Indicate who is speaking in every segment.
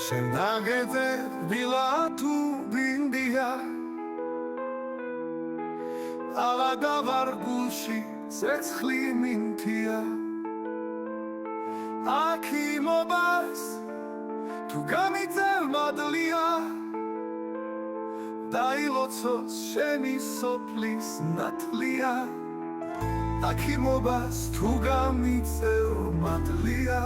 Speaker 1: შენაგეთე ვილათუ ბინდია აღადა ვარგულში ცეცხლი მინთია აქიმობას თუ გამიწევ მადლია დაილოცოს შენი სოფლის ნათლია აქიმობას თუ გამიწევ მადლია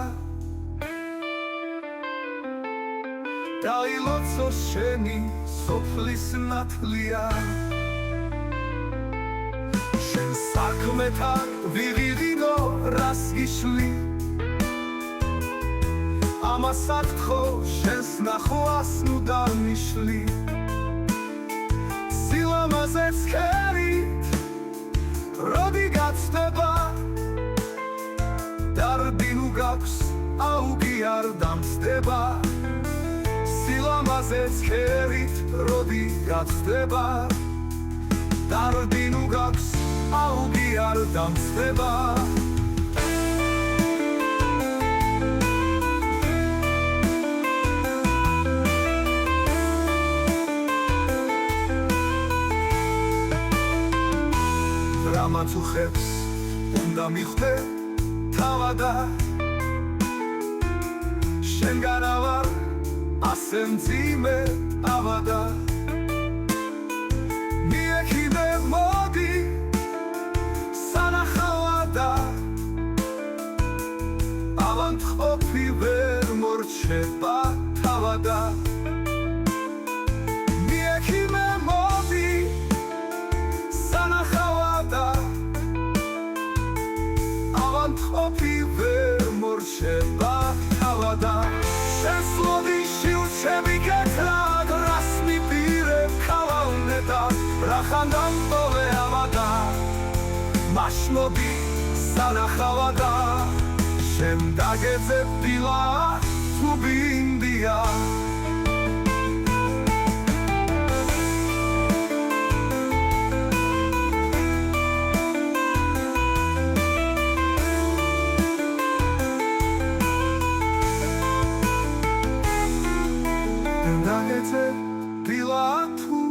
Speaker 1: დაილოცოს შენი სოფლის ნათლია შენ საქმეთან ვიღირინო რას გიშლი ამასაც ხო შენს ნახვას ნუ დამიშლი სილამაზეც ხერით როდი გაცდება დარდი ნუ გაქვს აუგი არ დამწდება სილამაზეც ხერით როდი გაცდება დარდი ნუ გაქვს აუგი არ დამწდება რამაც უხებს უნდა მიხვდე თავადა შენგან ავარ ასე მძიმე ავადა მიექიდე მოდი სანახავადა ავანტყოფი ვერ მორჩება თავადა მიექიდე მოდი სანახავადა ავანტყოფი ვერ მორჩება თავადა შენს ლოდიში უჩები გეთრად რას მიპირებ ქალაუნედა რახან დამტოვე ავადა მაშმოდი სანახავადა შენ დაგეძებ დილა თუ ბინდია დაგეძებ დილა თუ